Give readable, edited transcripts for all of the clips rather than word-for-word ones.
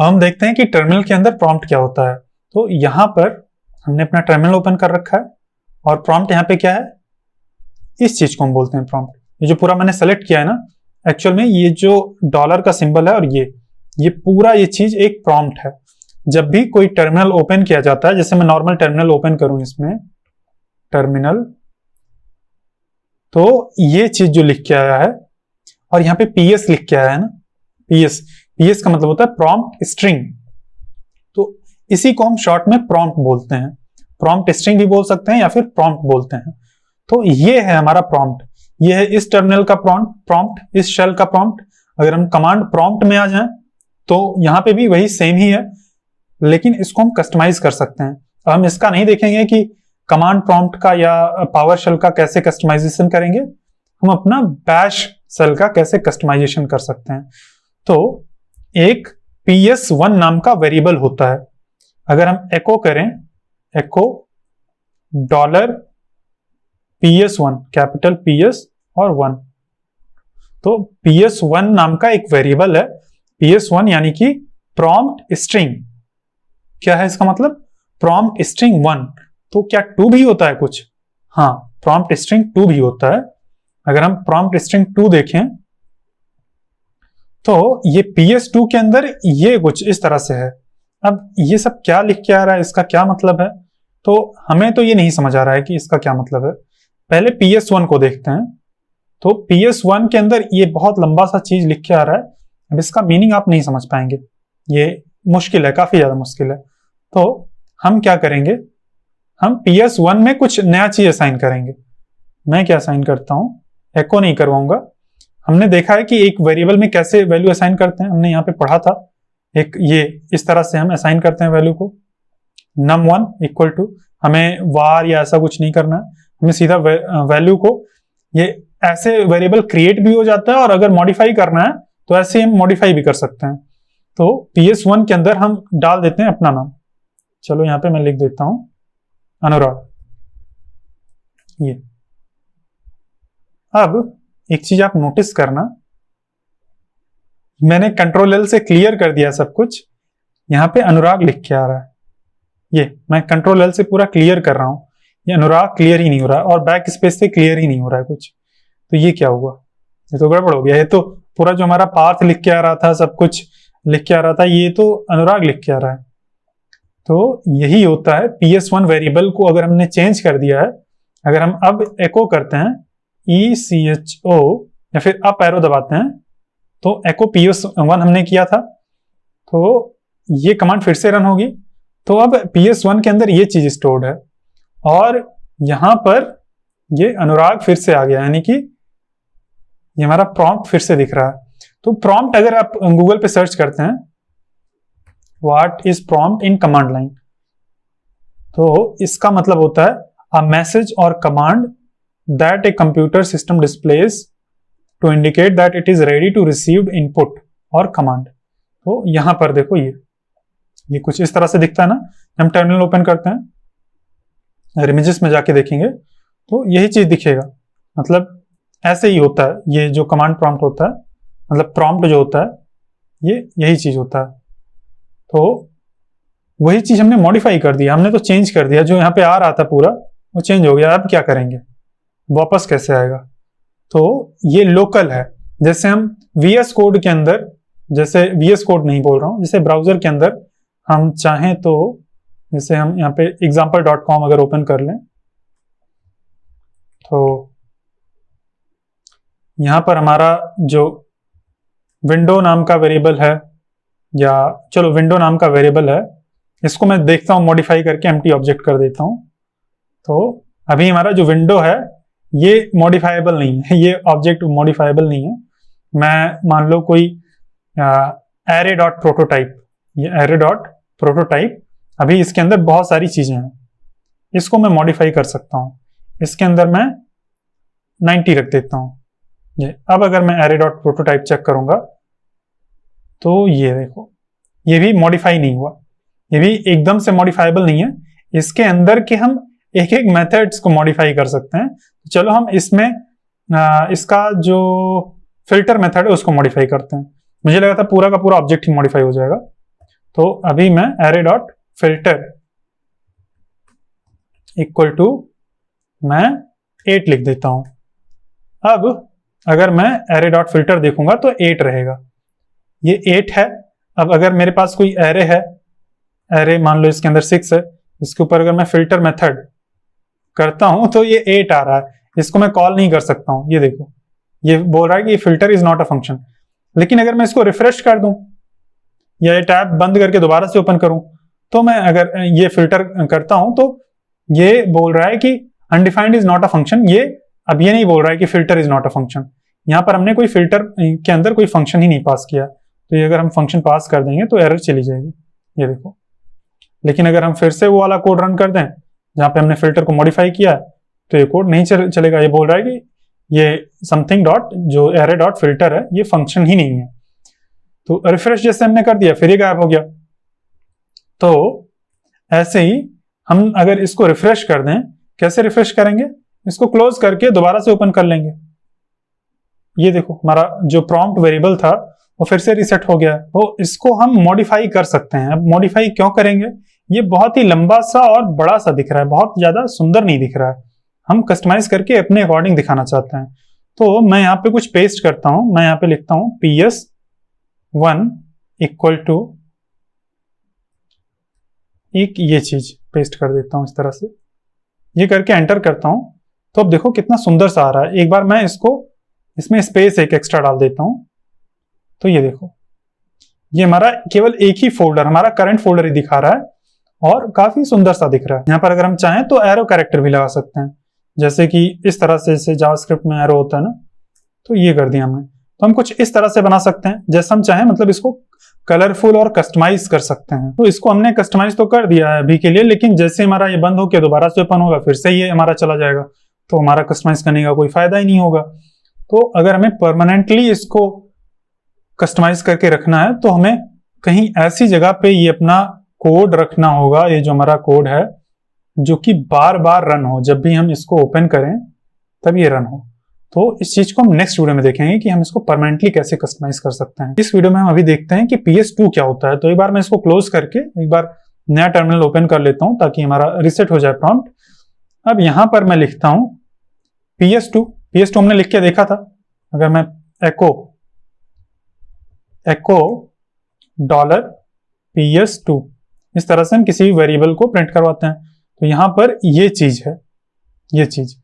हम देखते हैं कि टर्मिनल के अंदर प्रॉम्प्ट क्या होता है। तो यहाँ पर हमने अपना टर्मिनल ओपन कर रखा है और प्रॉम्प्ट यहाँ पे क्या है, इस चीज को हम बोलते हैं प्रॉम्प्ट। ये जो पूरा मैंने सेलेक्ट किया है ना, एक्चुअल में ये जो डॉलर का सिंबल है और ये पूरा ये चीज एक प्रॉम्प्ट है। जब भी कोई टर्मिनल ओपन किया जाता है, जैसे मैं नॉर्मल टर्मिनल ओपन करूं, इसमें टर्मिनल, तो ये चीज जो लिख के आया है और यहाँ पे PS लिख के आया है ना, PS का मतलब होता है प्रॉम्प्ट स्ट्रिंग। तो इसी को हम शॉर्ट में प्रॉम्प्ट बोलते हैं। प्रॉम्प्ट स्ट्रिंग भी बोल सकते हैं या फिर प्रॉम्प्ट बोलते हैं। तो ये है हमारा प्रॉम्प्ट, ये है इस टर्मिनल का प्रॉम्प्ट, इस शेल का प्रॉम्प्ट। अगर हम कमांड प्रॉम्प्ट में आ जाएं तो यहाँ पे भी वही सेम ही है, लेकिन इसको हम कस्टमाइज कर सकते हैं। हम इसका नहीं देखेंगे कि कमांड प्रॉम्प्ट का या पावर शेल का कैसे कस्टमाइजेशन करेंगे, हम अपना बैश शेल का कैसे कस्टमाइजेशन कर सकते हैं। तो एक PS1 नाम का वेरिएबल होता है। अगर हम एको करें, एको $PS1, कैपिटल PS और 1, तो PS1 नाम का एक वेरिएबल है। PS1 यानी कि प्रॉम्प्ट स्ट्रिंग। क्या है इसका मतलब? Prompt string 1। तो क्या 2 भी होता है कुछ? हाँ, प्रॉम्प्ट स्ट्रिंग 2 भी होता है। अगर हम प्रॉम्प्ट स्ट्रिंग 2 देखें तो ये PS2 के अंदर ये कुछ इस तरह से है। अब ये सब क्या लिख के आ रहा है, इसका क्या मतलब है? तो हमें तो ये नहीं समझ आ रहा है कि इसका क्या मतलब है। पहले PS1 को देखते हैं। तो PS1 के अंदर ये बहुत लंबा सा चीज लिख के आ रहा है। अब इसका मीनिंग आप नहीं समझ पाएंगे, ये मुश्किल है, काफी ज्यादा मुश्किल है। तो हम क्या करेंगे, हम PS1 में कुछ नया चीज असाइन करेंगे। मैं क्या असाइन करता हूं, एको नहीं करवाऊंगा। हमने देखा है कि एक वेरिएबल में कैसे वैल्यू असाइन करते हैं, हमने यहाँ पे पढ़ा था। एक ये इस तरह से हम असाइन करते हैं वैल्यू को, num1 इक्वल टू, हमें var या ऐसा कुछ नहीं करना है, हमें सीधा वैल्यू को, ये ऐसे वेरिएबल क्रिएट भी हो जाता है और अगर मॉडिफाई करना है तो ऐसे हम मॉडिफाई भी कर सकते हैं। तो PS1 के अंदर हम डाल देते हैं अपना नाम। चलो यहाँ पे मैं लिख देता हूं अनुराग। ये अब एक चीज आप नोटिस करना, मैंने Ctrl L से क्लियर कर दिया सब कुछ। यहाँ पे अनुराग लिख के आ रहा है, ये मैं Ctrl L से पूरा क्लियर कर रहा हूं, ये अनुराग क्लियर ही नहीं हो रहा है और बैक स्पेस से क्लियर ही नहीं हो रहा है कुछ। तो ये क्या हुआ, ये तो गड़बड़ हो गया। ये तो पूरा जो हमारा पाथ लिख के आ रहा था, सब कुछ लिख के आ रहा था, ये तो अनुराग लिख के आ रहा है। तो यही होता है, PS1 वेरिएबल को अगर हमने चेंज कर दिया है, अगर हम अब एको करते हैं ECHO या फिर अप एरो दबाते हैं, तो एको PS1 हमने किया था, तो ये कमांड फिर से रन होगी। तो अब PS1 के अंदर ये चीज स्टोर्ड है और यहां पर ये अनुराग फिर से आ गया, यानी कि ये हमारा प्रॉम्प्ट फिर से दिख रहा है। तो प्रॉम्प्ट अगर आप गूगल पे सर्च करते हैं what is prompt in command line, तो इसका मतलब होता है अ मैसेज और command that a computer system displays to indicate that it is ready to receive input और कमांड। तो यहां पर देखो, ये कुछ इस तरह से दिखता है ना। हम टर्मिनल ओपन करते हैं, इमेजेस में जाके देखेंगे तो यही चीज दिखेगा। मतलब ऐसे ही होता है, ये जो कमांड प्रॉम्प्ट होता है, मतलब प्रॉम्प्ट जो होता है, ये यही चीज होता है। तो वही चीज हमने मॉडिफाई कर दिया, हमने तो चेंज कर दिया। जो यहाँ पे आ रहा था पूरा वो चेंज हो गया। अब क्या करेंगे, वापस कैसे आएगा? तो ये लोकल है। जैसे हम VS कोड के अंदर, जैसे VS कोड नहीं बोल रहा हूं, जैसे ब्राउजर के अंदर हम चाहें तो, जैसे हम यहाँ पे example.com अगर ओपन कर लें तो यहाँ पर हमारा जो विंडो नाम का वेरिएबल है, या चलो विंडो नाम का वेरिएबल है, इसको मैं देखता हूँ मॉडिफाई करके एम्प्टी ऑब्जेक्ट कर देता हूँ। तो अभी हमारा जो विंडो है ये मॉडिफाइबल नहीं है, ये ऑब्जेक्ट मॉडिफाइबल नहीं है। मैं मान लो कोई एरे डॉट प्रोटोटाइप, ये एरे डॉट प्रोटोटाइप, अभी इसके अंदर बहुत सारी चीजें हैं, इसको मैं मॉडिफाई कर सकता हूँ। इसके अंदर मैं 90 रख देता हूँ। ये अब अगर मैं एरे डॉट प्रोटोटाइप चेक करूंगा तो ये देखो, ये भी मॉडिफाई नहीं हुआ, ये भी एकदम से मॉडिफाइबल नहीं है। इसके अंदर के हम एक एक मेथड्स को मॉडिफाई कर सकते हैं। चलो हम इसमें इसका जो फिल्टर मेथड है उसको मॉडिफाई करते हैं। मुझे लगा था पूरा का पूरा ऑब्जेक्ट ही मॉडिफाई हो जाएगा, तो अभी मैं array dot filter equal to मैं 8 लिख देता हूं। अब अगर मैं array डॉट फिल्टर देखूंगा तो 8 रहेगा, ये 8 है। अब अगर मेरे पास कोई एरे है, एरे मान लो इसके अंदर 6 है, इसके ऊपर अगर मैं फिल्टर मेथड करता हूं तो ये 8 आ रहा है, इसको मैं कॉल नहीं कर सकता हूं। ये देखो, ये बोल रहा है कि filter is not a function. लेकिन अगर मैं इसको रिफ्रेश कर दूं या ये टैब बंद करके दोबारा से ओपन करूं, तो मैं अगर ये फिल्टर करता हूं तो ये बोल रहा है कि undefined is not a function. ये अब ये नहीं बोल रहा है कि filter is not a function, यहां पर हमने कोई फिल्टर के अंदर कोई फंक्शन ही नहीं पास किया। तो ये अगर हम फंक्शन पास कर देंगे तो एरर चली जाएगी, ये देखो। लेकिन अगर हम फिर से वो वाला कोड रन कर दें जहां पे हमने फिल्टर को मॉडिफाई किया, तो ये कोड नहीं चलेगा। ये बोल रहा है कि ये समथिंग डॉट जो एरे डॉट फिल्टर है ये फंक्शन ही नहीं है। तो रिफ्रेश जैसे हमने कर दिया, फिर ये गायब हो गया। तो ऐसे ही हम अगर इसको रिफ्रेश कर दें, कैसे रिफ्रेश करेंगे, इसको क्लोज करके दोबारा से ओपन कर लेंगे। ये देखो, हमारा जो प्रॉम्प्ट वेरिएबल था वो फिर से रीसेट हो गया है। तो इसको हम मॉडिफाई कर सकते हैं। अब मॉडिफाई क्यों करेंगे, ये बहुत ही लंबा सा और बड़ा सा दिख रहा है, बहुत ज्यादा सुंदर नहीं दिख रहा है। हम कस्टमाइज करके अपने अकॉर्डिंग दिखाना चाहते हैं। तो मैं यहाँ पे कुछ पेस्ट करता हूं, मैं यहाँ पे लिखता हूं PS1 इक्वल टू एक ये चीज पेस्ट कर देता हूं इस तरह से। ये करके एंटर करता हूं तो अब देखो कितना सुंदर सा आ रहा है। एक बार मैं इसमें स्पेस एक एक्स्ट्रा डाल देता हूं, तो ये देखो, ये हमारा केवल एक ही फोल्डर, हमारा करंट फोल्डर ही दिखा रहा है और काफी सुंदर सा दिख रहा है। यहाँ पर अगर हम चाहें तो एरो कैरेक्टर भी लगा सकते हैं, जैसे कि इस तरह से, जैसे जावास्क्रिप्ट में एरो होता है ना, तो ये कर दिया हमने। तो हम कुछ इस तरह से बना सकते हैं जैसा हम चाहें, मतलब इसको कलरफुल और कस्टमाइज कर सकते हैं। तो इसको हमने कस्टमाइज तो कर दिया है अभी के लिए, लेकिन जैसे हमारा ये बंद होकर दोबारा से ओपन होगा फिर से ये हमारा चला जाएगा, तो हमारा कस्टमाइज करने का कोई फायदा ही नहीं होगा। तो अगर हमें परमानेंटली इसको कस्टमाइज करके रखना है तो हमें कहीं ऐसी जगह पे ये अपना कोड रखना होगा, ये जो हमारा कोड है जो कि बार बार रन हो, जब भी हम इसको ओपन करें तब ये रन हो। तो इस चीज को हम नेक्स्ट वीडियो में देखेंगे कि हम इसको परमानेंटली कैसे कस्टमाइज कर सकते हैं। इस वीडियो में हम अभी देखते हैं कि PS2 क्या होता है। तो एक बार मैं इसको क्लोज करके एक बार नया टर्मिनल ओपन कर लेता हूं ताकि हमारा रिसेट हो जाए प्रॉम्प्ट। अब यहां पर मैं लिखता हूं PS2 हमने लिख के देखा था। अगर मैं एको $PS2 इस तरह से हम किसी भी वेरिएबल को प्रिंट करवाते हैं, तो यहां पर ये चीज है, ये चीज।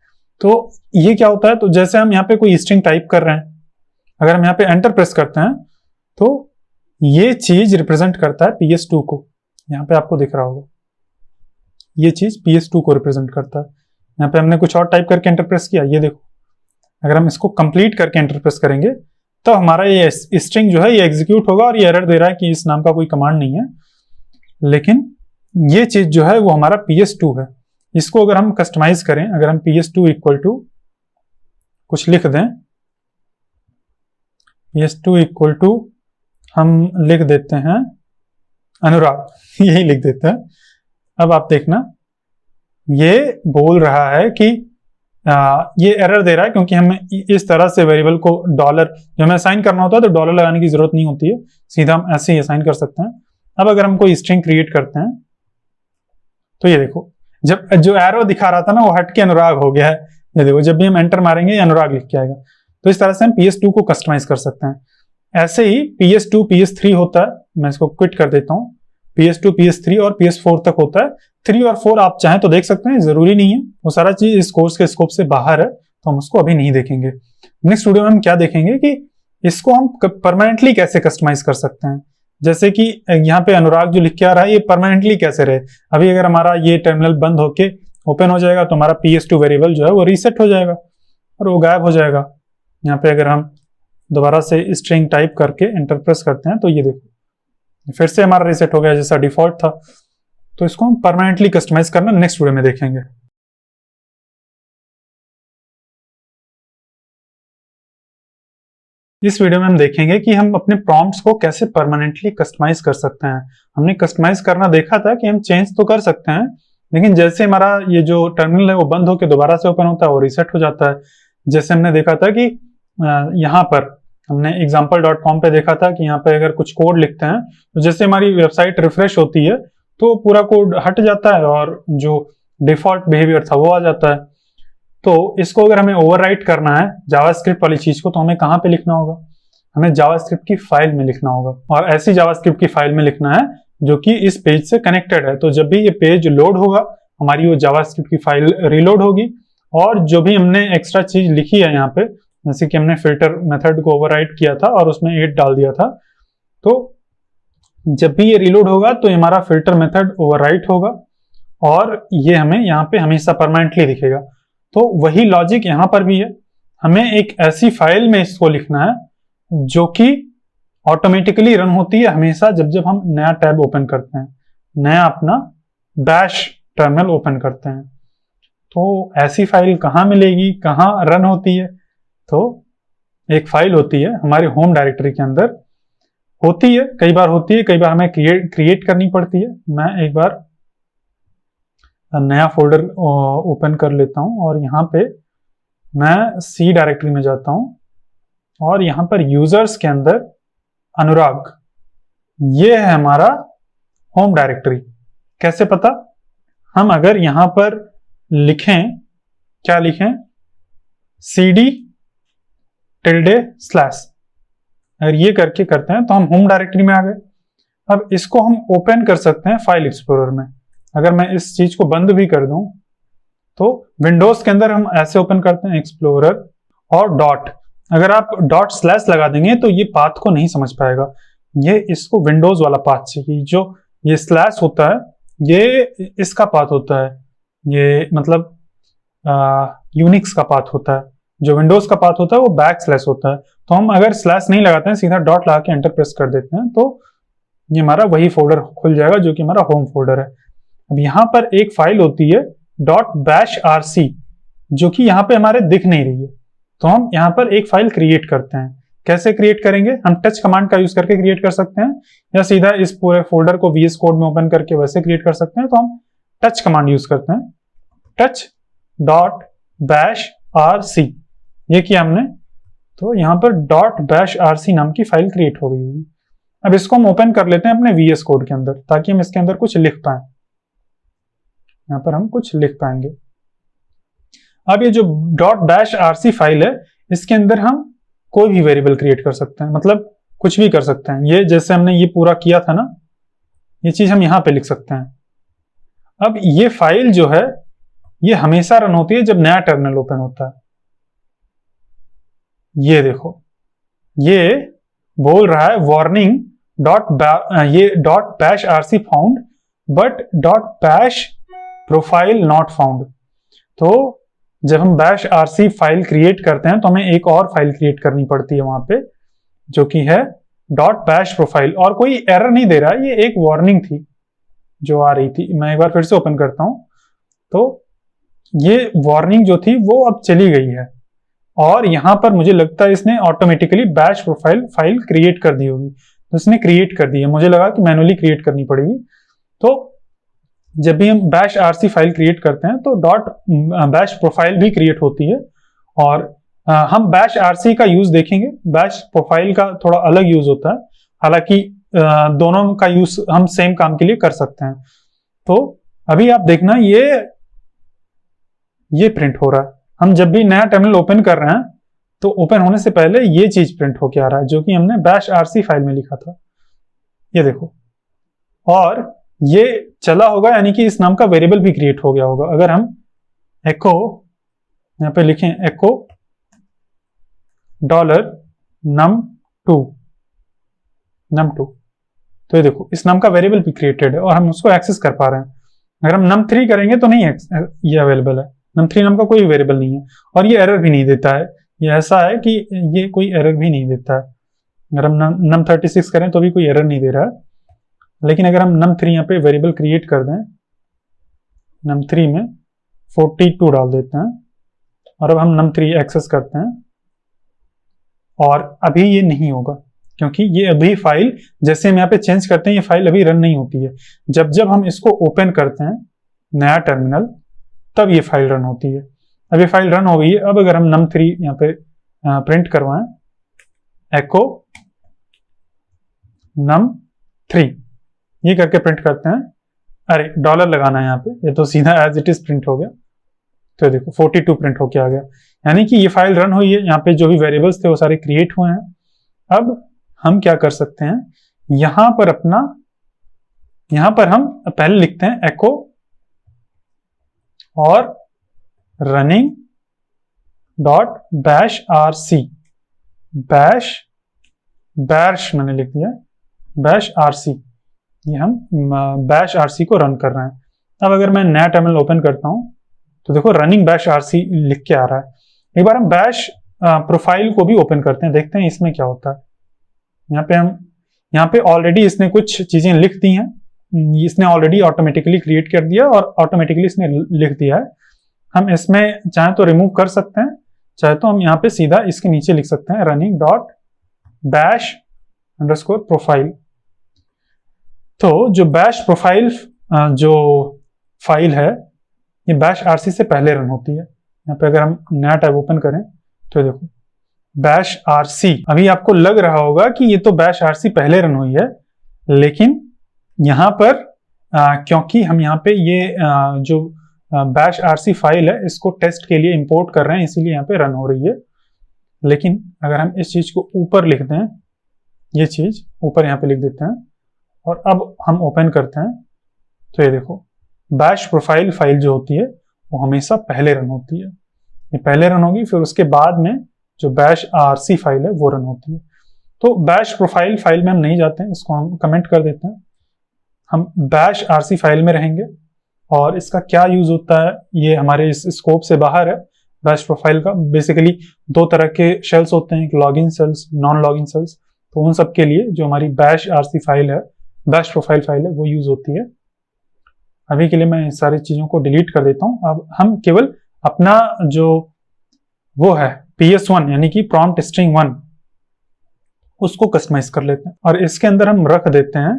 तो ये क्या होता है, तो जैसे हम यहाँ पे कोई स्ट्रिंग टाइप कर रहे हैं, अगर हम यहाँ पे एंटर प्रेस करते हैं तो ये चीज रिप्रेजेंट करता है PS2 को। यहाँ पे आपको दिख रहा होगा ये चीज PS2 को रिप्रेजेंट करता है। यहाँ पे हमने कुछ और टाइप करके एंटर प्रेस किया, ये देखो। अगर हम इसको कंप्लीट करके एंटर प्रेस करेंगे तो हमारा ये स्ट्रिंग जो है ये एग्जीक्यूट होगा और ये एरर दे रहा है कि इस नाम का कोई कमांड नहीं है। लेकिन ये चीज जो है वो हमारा PS2 है। इसको अगर हम कस्टमाइज करें, अगर हम PS2 इक्वल टू कुछ लिख दें, PS2 इक्वल टू हम लिख देते हैं अनुराग, यही लिख देते हैं। अब आप देखना ये बोल रहा है कि ये एरर दे रहा है क्योंकि हमें इस तरह से वेरिएबल को डॉलर जो हमें असाइन करना होता है तो डॉलर लगाने की जरूरत नहीं होती है, सीधा हम ऐसे ही असाइन कर सकते हैं। अब अगर हम कोई स्ट्रिंग क्रिएट करते हैं तो ये देखो, जब जो एरो दिखा रहा था ना वो हट के अनुराग हो गया है। ये देखो, जब भी हम एंटर मारेंगे ये अनुराग लिख के आएगा। तो इस तरह से हम PS2 को कस्टमाइज कर सकते हैं। ऐसे ही PS2 PS3 होता है, मैं इसको क्विट कर देता हूँ। PS2 PS3 और PS4 तक होता है। 3 और 4 आप चाहें तो देख सकते हैं, जरूरी नहीं है, वो सारा चीज इस कोर्स के स्कोप से बाहर है, तो हम उसको अभी नहीं देखेंगे। नेक्स्ट वीडियो में हम क्या देखेंगे कि इसको हम परमानेंटली कैसे कस्टमाइज कर सकते हैं। जैसे कि यहाँ पे अनुराग जो लिख के आ रहा है ये परमानेंटली कैसे रहे। अभी अगर हमारा ये टर्मिनल बंद होके ओपन हो जाएगा तो हमारा PS2 वेरिएबल जो है वो रीसेट हो जाएगा और वो गायब हो जाएगा। यहाँ पे अगर हम दोबारा से स्ट्रिंग टाइप करके एंटर प्रेस करते हैं तो ये देखो फिर से हमारा रीसेट हो गया जैसा डिफॉल्ट था। तो इसको हम परमानेंटली कस्टमाइज करना नेक्स्ट वीडियो में देखेंगे। इस वीडियो में हम देखेंगे कि हम अपने प्रॉम्प्ट्स को कैसे परमानेंटली कस्टमाइज कर सकते हैं। हमने कस्टमाइज करना देखा था कि हम चेंज तो कर सकते हैं, लेकिन जैसे हमारा ये जो टर्मिनल है वो बंद होकर दोबारा से ओपन होता है वो रीसेट हो जाता है। जैसे हमने देखा था कि यहाँ पर हमने example.com पे देखा था कि यहाँ पे अगर कुछ कोड लिखते हैं तो जैसे हमारी वेबसाइट रिफ्रेश होती है तो पूरा कोड हट जाता है और जो डिफॉल्ट बिहेवियर था वो आ जाता है। तो इसको अगर हमें ओवरराइट करना है जावास्क्रिप्ट वाली चीज को, तो हमें कहाँ पे लिखना होगा? हमें जावास्क्रिप्ट की फाइल में लिखना होगा, और ऐसी जावास्क्रिप्ट की फाइल में लिखना है जो कि इस पेज से कनेक्टेड है। तो जब भी ये पेज लोड होगा, हमारी वो जावास्क्रिप्ट की फाइल रीलोड होगी, और जो भी हमने एक्स्ट्रा चीज लिखी है यहाँ पे, जैसे कि हमने फिल्टर मेथड को ओवरराइट किया था और उसमें 8 डाल दिया था, तो जब भी ये रीलोड होगा तो हमारा फिल्टर मेथड ओवरराइट होगा और ये हमें यहाँ पे हमेशा परमानेंटली दिखेगा। तो वही लॉजिक यहाँ पर भी है। हमें एक ऐसी फाइल में इसको लिखना है जो कि ऑटोमेटिकली रन होती है हमेशा जब जब हम नया टैब ओपन करते हैं, नया अपना बैश टर्मिनल ओपन करते हैं। तो ऐसी फाइल कहाँ मिलेगी, कहाँ रन होती है? तो एक फाइल होती है हमारे होम डायरेक्टरी के अंदर होती है, कई बार होती है, कई बार हमें क्रिएट करनी पड़ती है। मैं एक बार नया फोल्डर ओपन कर लेता हूं और यहाँ पे मैं सी डायरेक्टरी में जाता हूं और यहाँ पर यूजर्स के अंदर अनुराग, ये है हमारा होम डायरेक्टरी। कैसे पता? हम अगर यहाँ पर लिखें, क्या लिखें, cd tilde/, अगर ये करके करते हैं तो हम होम डायरेक्टरी में आ गए। अब इसको हम ओपन कर सकते हैं फाइल एक्सप्लोरर में। अगर मैं इस चीज को बंद भी कर दूं तो विंडोज के अंदर हम ऐसे ओपन करते हैं एक्सप्लोरर और डॉट। अगर आप ./ लगा देंगे तो ये पाथ को नहीं समझ पाएगा, ये इसको विंडोज वाला पाथ चाहिए। जो ये स्लैश होता है ये इसका पाथ होता है, ये मतलब यूनिक्स का पाथ होता है। जो विंडोज का पाथ होता है वो बैक/ होता है। तो हम अगर स्लैश नहीं लगाते हैं, सीधा डॉट लगा के एंटर प्रेस कर देते हैं तो ये हमारा वही फोल्डर खुल जाएगा जो कि हमारा होम फोल्डर है। अब यहाँ पर एक फाइल होती है .bashrc जो कि यहाँ पे हमारे दिख नहीं रही है, तो हम यहाँ पर एक फाइल क्रिएट करते हैं। कैसे क्रिएट करेंगे? हम टच कमांड का यूज करके क्रिएट कर सकते हैं या सीधा इस पूरे फोल्डर को VS कोड में ओपन करके वैसे क्रिएट कर सकते हैं। तो हम टच कमांड यूज करते हैं, touch.bashrc, ये किया हमने। तो यहाँ पर .bashrc नाम की फाइल क्रिएट हो गई होगी। अब इसको हम ओपन कर लेते हैं अपने VS कोड के अंदर ताकि हम इसके अंदर कुछ लिख पाए। यहाँ पर हम कुछ लिख पाएंगे। अब ये जो .bashrc फाइल है इसके अंदर हम कोई भी वेरिएबल क्रिएट कर सकते हैं, मतलब कुछ भी कर सकते हैं। ये जैसे हमने ये पूरा किया था ना, ये चीज हम यहाँ पे लिख सकते हैं। अब ये फाइल जो है ये हमेशा रन होती है जब नया टर्मिनल ओपन होता है। ये देखो, ये बोल रहा है वार्निंग ये .bashrc found but .bash profile not found. तो जब हम bashrc फाइल क्रिएट करते हैं तो हमें एक और फाइल क्रिएट करनी पड़ती है वहां पे जो कि है .bash प्रोफाइल, और कोई एरर नहीं दे रहा है, ये एक वार्निंग थी जो आ रही थी। मैं एक बार फिर से ओपन करता हूं तो ये वार्निंग जो थी वो अब चली गई है और यहां पर मुझे लगता है इसने automatically bash profile file create कर दी होगी। तो इसने क्रिएट कर दी है, मुझे लगा कि मैनुअली क्रिएट करनी पड़ेगी। तो जब भी हम bashrc फाइल क्रिएट करते हैं तो .bash प्रोफाइल भी क्रिएट होती है और हम bashrc का यूज देखेंगे। बैश प्रोफाइल का थोड़ा अलग यूज होता है, हालांकि दोनों का यूज हम सेम काम के लिए कर सकते हैं। तो अभी आप देखना ये प्रिंट हो रहा है। हम जब भी नया टर्मिनल ओपन कर रहे हैं तो ओपन होने से पहले ये चीज प्रिंट होके आ रहा है जो कि हमने bashrc फाइल में लिखा था। ये देखो, और ये चला होगा यानी कि इस नाम का वेरिएबल भी क्रिएट हो गया होगा। अगर हम एको यहाँ पे लिखें एको $num2 तो ये देखो इस नाम का वेरिएबल भी क्रिएटेड है और हम उसको एक्सेस कर पा रहे हैं। अगर हम num3 करेंगे तो नहीं ये अवेलेबल है, num3 नाम का कोई वेरिएबल नहीं है और ये एरर भी नहीं देता है। ये ऐसा है कि ये कोई एरर भी नहीं देता है। अगर हम num36 करें तो भी कोई एरर नहीं दे रहा है, लेकिन अगर हम num3 यहाँ पे वेरिएबल क्रिएट कर दें, num3 में 42 डाल देते हैं और अब हम num3 एक्सेस करते हैं और अभी ये नहीं होगा क्योंकि ये अभी फाइल जैसे हम यहाँ पे चेंज करते हैं ये फाइल अभी रन नहीं होती है। जब जब हम इसको ओपन करते हैं नया टर्मिनल तब ये फाइल रन होती है। अब ये फाइल रन हो गई है। अब अगर हम num3 यहाँ पे प्रिंट करवाएं echo num3 ये करके प्रिंट करते हैं। अरे डॉलर लगाना है यहाँ पे, ये तो सीधा एज इट इज प्रिंट हो गया। तो देखो 42 प्रिंट होके आ गया, यानी कि ये फाइल रन हुई है, यहाँ पे जो भी वेरिएबल्स थे वो सारे क्रिएट हुए हैं। अब हम क्या कर सकते हैं, यहाँ पर हम पहले लिखते हैं echo और running dot bash rc, bash मैंने लिख दिया बैश rc, ये हम बैश rc को रन कर रहे हैं। अब अगर मैं नया टर्मिनल ओपन करता हूं तो देखो रनिंग बैश rc लिख के आ रहा है। एक बार हम बैश प्रोफाइल को भी ओपन करते हैं, देखते हैं इसमें क्या होता है। यहाँ पे ऑलरेडी इसने कुछ चीजें लिख दी हैं, इसने ऑलरेडी ऑटोमेटिकली क्रिएट कर दिया और ऑटोमेटिकली इसने लिख दिया है। हम इसमें चाहे तो रिमूव कर सकते हैं, चाहे तो हम यहाँ पे सीधा इसके नीचे लिख सकते हैं running dot bash underscore profile. तो जो बैश प्रोफाइल जो फाइल है ये बैश rc से पहले रन होती है। यहाँ पे अगर हम नया टैब ओपन करें तो देखो बैश rc, अभी आपको लग रहा होगा कि ये तो बैश rc पहले रन हुई है, लेकिन यहाँ पर क्योंकि हम यहाँ पे ये जो बैश rc फाइल है इसको टेस्ट के लिए इंपोर्ट कर रहे हैं, इसीलिए यहाँ पे रन हो रही है। लेकिन अगर हम इस चीज को ऊपर लिख दें, ये चीज ऊपर यहाँ पे लिख देते हैं और अब हम ओपन करते हैं तो ये देखो बैश प्रोफाइल फाइल जो होती है वो हमेशा पहले रन होती है। ये पहले रन होगी, फिर उसके बाद में जो बैश rc फाइल है वो रन होती है। तो बैश प्रोफाइल फाइल में हम नहीं जाते हैं, इसको हम कमेंट कर देते हैं। हम बैश rc फाइल में रहेंगे और इसका क्या यूज होता है ये हमारे इस स्कोप से बाहर है। बैश प्रोफाइल का बेसिकली दो तरह के शेल्स होते हैं, एक login shells, non login shells. तो उन सब के लिए जो हमारी बैश rc फाइल है, बैश प्रोफाइल फाइल है, वो यूज होती है। अभी के लिए मैं इस सारी चीजों को डिलीट कर देता हूं। अब हम केवल अपना जो वो है ps1 यानी कि प्रॉम्प्ट स्ट्रिंग 1 उसको कस्टमाइज कर लेते हैं और इसके अंदर हम रख देते हैं,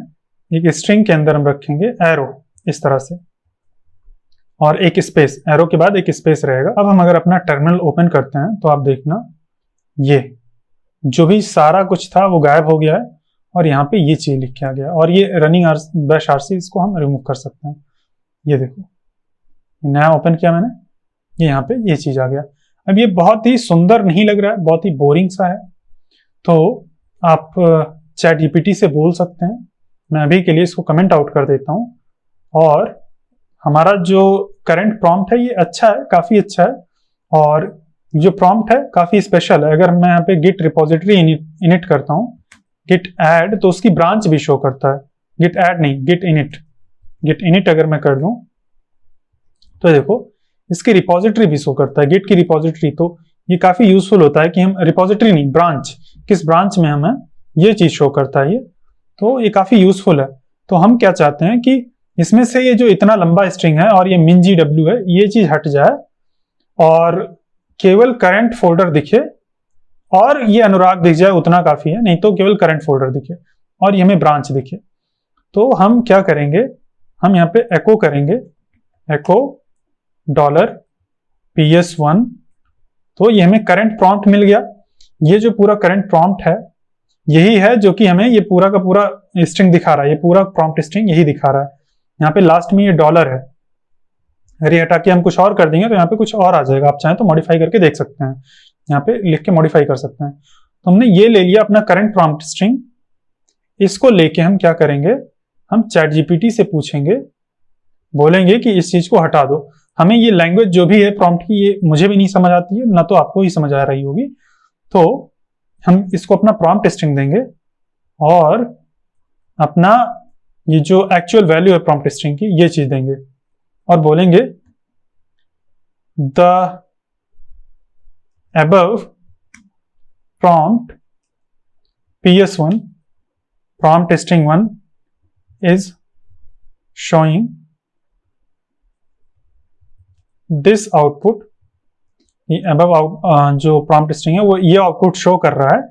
एक स्ट्रिंग के अंदर हम रखेंगे एरो इस तरह से और एक स्पेस, एरो के बाद एक स्पेस रहेगा। अब हम अगर अपना टर्मिनल ओपन करते हैं तो आप देखना ये जो भी सारा कुछ था वो गायब हो गया है और यहाँ पे ये चीज लिख के आ गया और ये रनिंग बैश rc इसको हम रिमूव कर सकते हैं। ये देखो नया ओपन किया मैंने, ये यहाँ पे ये चीज आ गया। अब ये बहुत ही सुंदर नहीं लग रहा है, बहुत ही बोरिंग सा है, तो आप चैट जीपीटी से बोल सकते हैं। मैं अभी के लिए इसको कमेंट आउट कर देता हूँ और हमारा जो करंट प्रॉम्प्ट है ये अच्छा है, काफी अच्छा है और जो प्रॉम्प्ट है काफी स्पेशल है। अगर मैं यहाँ पे गिट रिपोजिटरी इनिट करता हूँ, गिट ऐड, तो उसकी ब्रांच भी शो करता है। गिट ऐड नहीं, गिट इनिट अगर मैं कर दूं तो देखो इसकी रिपोजिटरी भी शो करता है, गिट की रिपोजिटरी। तो ये काफी यूजफुल होता है कि हम रिपोजिटरी नहीं, ब्रांच, किस ब्रांच में हमें ये चीज शो करता है ये, तो ये काफी यूजफुल है। तो हम क्या चाहते हैं कि इसमें से ये जो इतना लंबा स्ट्रिंग है और ये min_gw है, ये चीज हट जाए और केवल करंट फोल्डर दिखे और ये अनुराग दिख जाए, उतना काफी है। नहीं तो केवल करंट फोल्डर दिखे और ये हमें ब्रांच दिखे। तो हम क्या करेंगे, हम यहाँ पे एको करेंगे, एको $ps1। तो ये हमें करंट प्रॉम्प्ट मिल गया। ये जो पूरा करंट प्रॉम्प्ट है यही है जो कि हमें ये पूरा का पूरा स्ट्रिंग दिखा रहा है, ये पूरा प्रॉम्प्ट स्ट्रिंग यही दिखा रहा है। यहाँ पे लास्ट में ये डॉलर है, अगर ये हटा के हम कुछ और कर देंगे तो यहाँ पे कुछ और आ जाएगा। आप चाहें तो मॉडिफाई करके देख सकते हैं, यहाँ पे लिख के मॉडिफाई कर सकते हैं। तो हमने ये ले लिया अपना करंट प्रॉम्प्ट स्ट्रिंग, इसको लेके हम क्या करेंगे, हम चैट जीपीटी से पूछेंगे, बोलेंगे कि इस चीज को हटा दो। हमें ये लैंग्वेज जो भी है प्रॉम्प्ट की ये मुझे भी नहीं समझ आती है, ना तो आपको ही समझ आ रही होगी। तो हम इसको अपना प्रॉम्प्ट स्ट्रिंग देंगे और अपना ये जो एक्चुअल वैल्यू है प्रॉम्प्ट स्ट्रिंग की ये चीज देंगे और बोलेंगे the above prompt ps1 prompt string 1 is showing this output। ये above जो prompt string है वो ये आउटपुट शो कर रहा है।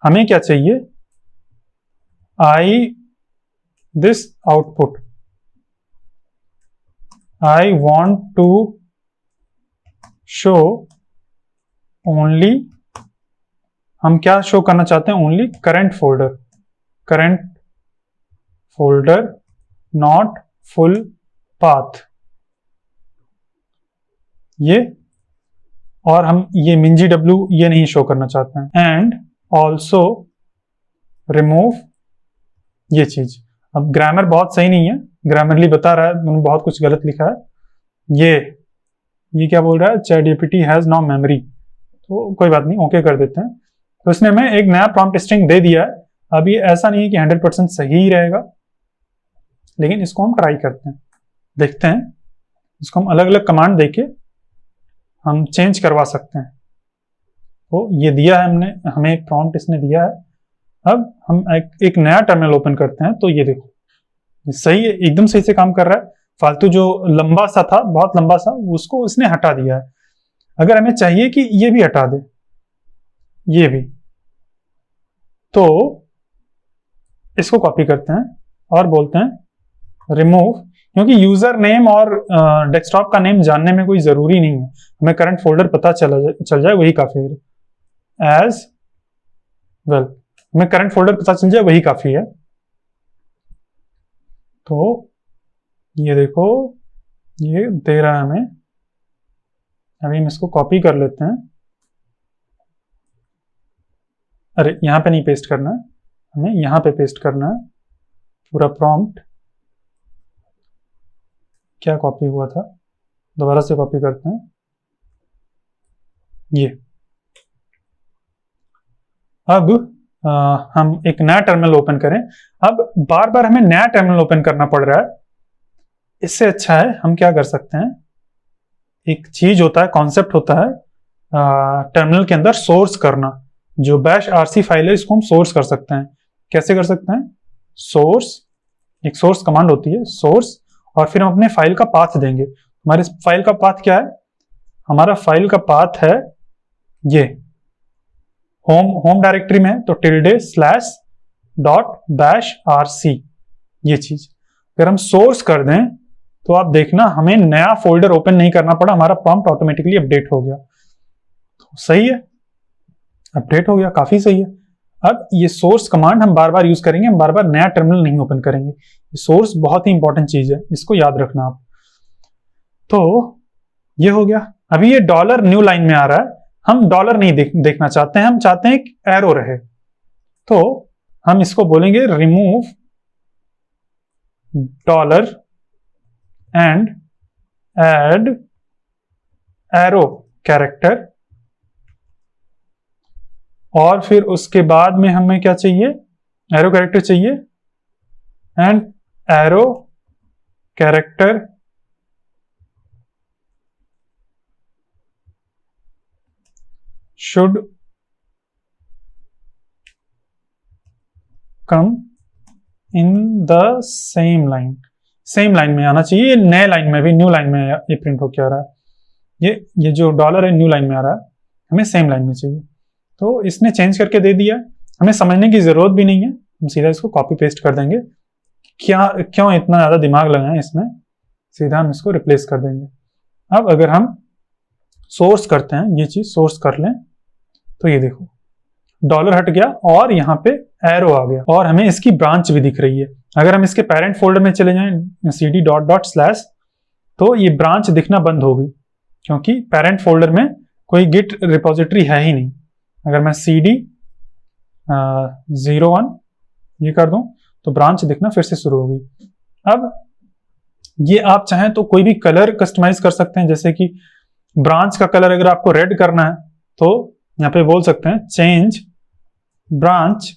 हमें क्या चाहिए, this output I want to show only हम क्या शो करना चाहते हैं, only current folder not full path, ये, और हम ये mingw ये नहीं शो करना चाहते हैं। एंड ऑल्सो रिमूव ये चीज। अब ग्रामर बहुत सही नहीं है, ग्रामरली बता रहा है, उन्होंने बहुत कुछ गलत लिखा है। ये क्या बोल रहा है, ChatGPT हैज नो मेमोरी, तो कोई बात नहीं, ओके कर देते हैं। तो इसने हमें एक नया प्रॉम्प्ट स्ट्रिंग दे दिया है। अब ये ऐसा नहीं है कि 100% सही ही रहेगा, लेकिन इसको हम ट्राई करते हैं, देखते हैं। इसको हम अलग अलग कमांड देके हम चेंज करवा सकते हैं। तो ये दिया है हमने, हमें एक प्रॉम्प्ट इसने दिया है। अब हम एक नया टर्मिनल ओपन करते हैं, तो ये देखो सही है, एकदम सही से काम कर रहा है। फालतू जो लंबा सा था, बहुत लंबा सा, उसको उसने हटा दिया है। अगर हमें चाहिए कि ये भी हटा दे, ये भी, तो इसको कॉपी करते हैं और बोलते हैं रिमूव, क्योंकि यूजर नेम और डेस्कटॉप का नेम जानने में कोई जरूरी नहीं है, हमें करंट फोल्डर पता चल जाए वही काफी है। एज वेल, हमें करंट फोल्डर पता चल जाए वही काफी है। तो ये देखो, ये दे रहा है हमें। अभी हम इसको कॉपी कर लेते हैं। अरे यहां पे नहीं पेस्ट करना है, हमें यहां पे पेस्ट करना है पूरा प्रॉम्प्ट। क्या कॉपी हुआ था, दोबारा से कॉपी करते हैं। ये अब हम एक नया टर्मिनल ओपन करें। अब बार बार हमें नया टर्मिनल ओपन करना पड़ रहा है, इससे अच्छा है हम क्या कर सकते हैं, एक चीज होता है, कॉन्सेप्ट होता है टर्मिनल के अंदर सोर्स करना। जो बैश आरसी फाइल है, इसको हम सोर्स कर सकते हैं। कैसे कर सकते हैं, सोर्स, एक सोर्स कमांड होती है सोर्स, और फिर हम अपने फाइल का पाथ देंगे। हमारे फाइल का पाथ क्या है, हमारा फाइल का पाथ है ये, होम डायरेक्टरी में, तो ~/.bash_rc, ये चीज। अगर हम सोर्स कर दें तो आप देखना हमें नया फोल्डर ओपन नहीं करना पड़ा, हमारा प्रॉम्प्ट ऑटोमेटिकली अपडेट हो गया। तो सही है, अपडेट हो गया, काफी सही है। अब ये सोर्स कमांड हम बार बार यूज करेंगे, हम बार बार नया टर्मिनल नहीं ओपन करेंगे। सोर्स बहुत ही इंपॉर्टेंट चीज है, इसको याद रखना आप। तो ये हो गया। अभी ये डॉलर न्यू लाइन में आ रहा है, हम डॉलर नहीं देखना चाहते हैं, हम चाहते हैं कि एरो रहे। तो हम इसको बोलेंगे remove dollar and add arrow character, और फिर उसके बाद में हमें क्या चाहिए, एरो कैरेक्टर चाहिए, and arrow character should come in the same line, same line में आना चाहिए। नए लाइन में भी, न्यू लाइन में ये प्रिंट होकर आ रहा है। ये जो डॉलर है न्यू लाइन में आ रहा है, हमें सेम लाइन में चाहिए। तो इसने चेंज करके दे दिया, हमें समझने की जरूरत भी नहीं है, हम सीधा इसको कॉपी पेस्ट कर देंगे। क्यों इतना ज्यादा दिमाग लगाएं इसमें, सीधा हम इसको रिप्लेस कर देंगे। अब अगर हम सोर्स करते हैं, ये चीज सोर्स कर लें, तो ये देखो डॉलर हट गया और यहाँ पे एरो आ गया, और हमें इसकी ब्रांच भी दिख रही है। अगर हम इसके पेरेंट फोल्डर में चले जाएं cd:/, तो ये ब्रांच दिखना बंद होगी, क्योंकि पेरेंट फोल्डर में कोई गिट रिपोजिटरी है ही नहीं। अगर मैं cd:01 ये कर दूं, तो ब्रांच दिखना फिर से शुरू होगी। अब ये आप चाहें तो कोई भी कलर कस्टमाइज कर सकते हैं, जैसे कि ब्रांच का कलर अगर आपको रेड करना है, तो यहाँ पे बोल सकते हैं change branch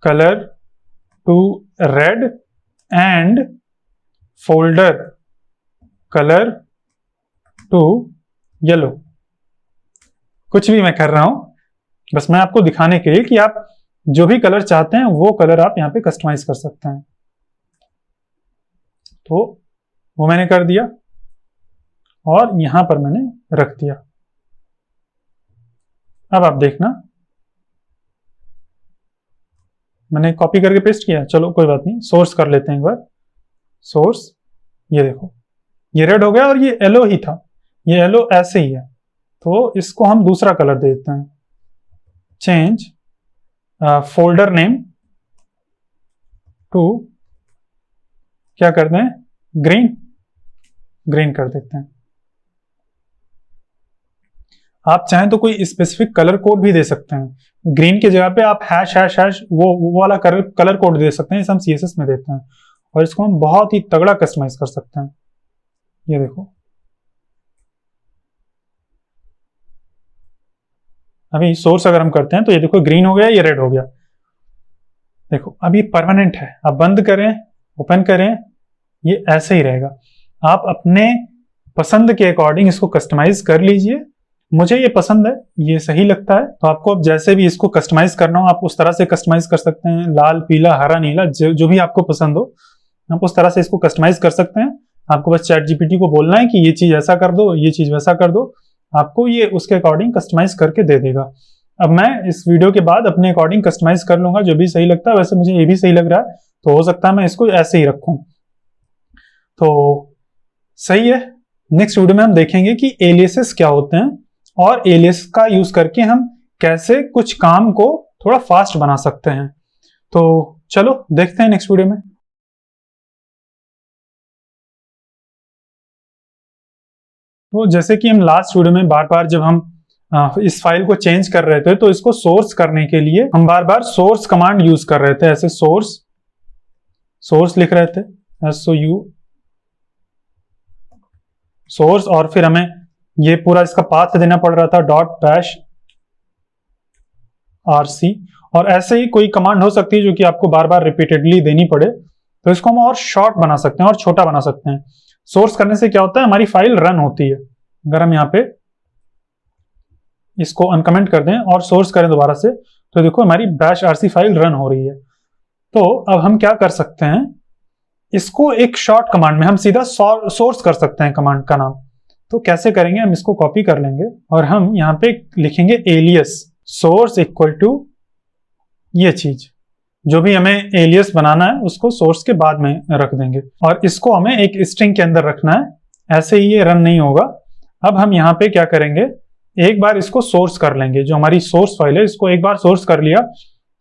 colour to red and folder colour to yellow. कुछ भी मैं कर रहा हूं, बस मैं आपको दिखाने के लिए कि आप जो भी कलर चाहते हैं वो कलर आप यहाँ पे कस्टमाइज कर सकते हैं। तो वो मैंने कर दिया और यहां पर मैंने रख दिया। अब आप देखना, मैंने कॉपी करके पेस्ट किया, चलो कोई बात नहीं, सोर्स कर लेते हैं एक बार। सोर्स, ये देखो ये रेड हो गया और ये येलो ही था, ये येलो ऐसे ही है, तो इसको हम दूसरा कलर दे देते हैं। चेंज फोल्डर नेम टू, क्या करते हैं, ग्रीन कर देते हैं। आप चाहें तो कोई स्पेसिफिक कलर कोड भी दे सकते हैं। ग्रीन की जगह पे आप हैश हैश हैश वो वाला कलर कोड दे सकते हैं, इसे हम सीएसएस में देते हैं और इसको हम बहुत ही तगड़ा कस्टमाइज कर सकते हैं। ये देखो, अभी सोर्स अगर हम करते हैं तो ये देखो ग्रीन हो गया, ये रेड हो गया। देखो अब ये परमानेंट है। आप बंद करें, ओपन करें, ये ऐसे ही रहेगा। आप अपने पसंद के अकॉर्डिंग इसको कस्टमाइज कर लीजिए। मुझे ये पसंद है, ये सही लगता है, तो आपको अब जैसे भी इसको कस्टमाइज करना हो आप उस तरह से कस्टमाइज कर सकते हैं। लाल, पीला, हरा, नीला, जो भी आपको पसंद हो आप उस तरह से इसको कस्टमाइज कर सकते हैं। आपको बस चैट जीपीटी को बोलना है कि ये चीज ऐसा कर दो, ये चीज वैसा कर दो, आपको ये उसके अकॉर्डिंग कस्टमाइज करके दे देगा। अब मैं इस वीडियो के बाद अपने अकॉर्डिंग कस्टमाइज कर लूंगा, जो भी सही लगता है। वैसे मुझे ये भी सही लग रहा है, तो हो सकता है मैं इसको ऐसे ही रखूं, तो सही है। नेक्स्ट वीडियो में हम देखेंगे कि एलियासेस क्या होते हैं और एलियास का यूज करके हम कैसे कुछ काम को थोड़ा फास्ट बना सकते हैं। तो चलो देखते हैं नेक्स्ट वीडियो में। तो जैसे कि हम लास्ट वीडियो में बार बार जब हम इस फाइल को चेंज कर रहे थे, तो इसको सोर्स करने के लिए हम बार बार सोर्स कमांड यूज कर रहे थे। ऐसे सोर्स लिख रहे थे, SOU सोर्स, और फिर हमें ये पूरा इसका पाथ देना पड़ रहा था .rc, और ऐसे ही कोई कमांड हो सकती है जो कि आपको बार बार रिपीटेडली देनी पड़े, तो इसको हम और शॉर्ट बना सकते हैं और छोटा बना सकते हैं। सोर्स करने से क्या होता है, हमारी फाइल रन होती है। अगर हम यहाँ पे इसको अनकमेंट कर दें और सोर्स करें दोबारा से, तो देखो हमारी -rc फाइल रन हो रही है। तो अब हम क्या कर सकते हैं, इसको एक शॉर्ट कमांड में हम सीधा सोर्स कर सकते हैं कमांड का नाम। तो कैसे करेंगे, हम इसको कॉपी कर लेंगे और हम यहाँ पे लिखेंगे एलियस सोर्स इक्वल टू ये चीज, जो भी हमें एलियस बनाना है उसको सोर्स के बाद में रख देंगे, और इसको हमें एक स्ट्रिंग के अंदर रखना है, ऐसे ही ये रन नहीं होगा। अब हम यहाँ पे क्या करेंगे, एक बार इसको सोर्स कर लेंगे, जो हमारी सोर्स फाइल है इसको एक बार सोर्स कर लिया,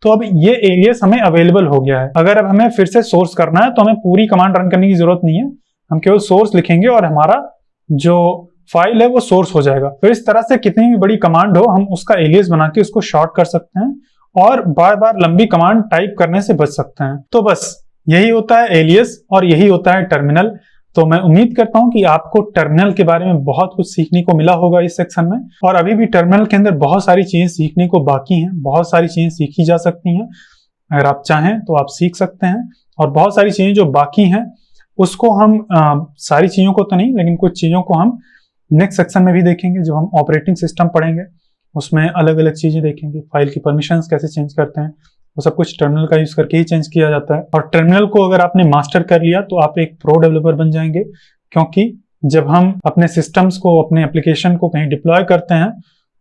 तो अब ये एलियस हमें अवेलेबल हो गया है। अगर अब हमें फिर से सोर्स करना है तो हमें पूरी कमांड रन करने की जरूरत नहीं है, हम केवल सोर्स लिखेंगे और हमारा जो फाइल है वो सोर्स हो जाएगा। तो इस तरह से कितनी भी बड़ी कमांड हो हम उसका एलियस बना के उसको शॉर्ट कर सकते हैं और बार बार लंबी कमांड टाइप करने से बच सकते हैं। तो बस यही होता है एलियस और यही होता है टर्मिनल। तो मैं उम्मीद करता हूं कि आपको टर्मिनल के बारे में बहुत कुछ सीखने को मिला होगा इस सेक्शन में, और अभी भी टर्मिनल के अंदर बहुत सारी चीजें सीखने को बाकी हैं, बहुत सारी चीजें सीखी जा सकती हैं। अगर आप चाहें तो आप सीख सकते हैं, और बहुत सारी चीजें जो बाकी हैं उसको हम सारी चीजों को तो नहीं, लेकिन कुछ चीजों को हम नेक्स्ट सेक्शन में भी देखेंगे। जब हम ऑपरेटिंग सिस्टम पढ़ेंगे उसमें अलग अलग चीजें देखेंगे, फाइल की परमिशंस कैसे चेंज करते हैं, वो सब कुछ टर्मिनल का यूज करके ही चेंज किया जाता है। और टर्मिनल को अगर आपने मास्टर कर लिया तो आप एक प्रो डेवलपर बन जाएंगे, क्योंकि जब हम अपने सिस्टम्स को, अपने एप्लीकेशन को कहीं डिप्लॉय करते हैं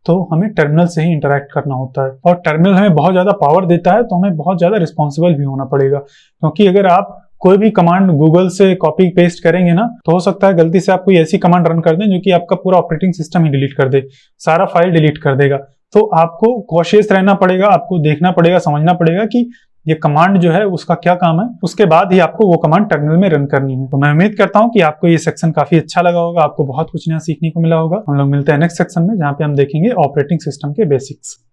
तो हमें टर्मिनल से ही इंटरैक्ट करना होता है, और टर्मिनल हमें बहुत ज्यादा पावर देता है, तो हमें बहुत ज्यादा रिस्पॉन्सिबल भी होना पड़ेगा। क्योंकि अगर आप कोई भी कमांड गूगल से कॉपी पेस्ट करेंगे ना, तो हो सकता है गलती से आप कोई ऐसी कमांड रन कर दें जो कि आपका पूरा ऑपरेटिंग सिस्टम ही डिलीट कर दे, सारा फाइल डिलीट कर देगा। तो आपको कॉशियस रहना पड़ेगा, आपको देखना पड़ेगा, समझना पड़ेगा कि ये कमांड जो है उसका क्या काम है, उसके बाद ही आपको वो कमांड टर्मिनल में रन करनी है। तो मैं उम्मीद करता हूं कि आपको ये सेक्शन काफी अच्छा लगा होगा, आपको बहुत कुछ नया सीखने को मिला होगा। हम लोग मिलते हैं नेक्स्ट सेक्शन में, जहां पे हम देखेंगे ऑपरेटिंग सिस्टम के बेसिक्स।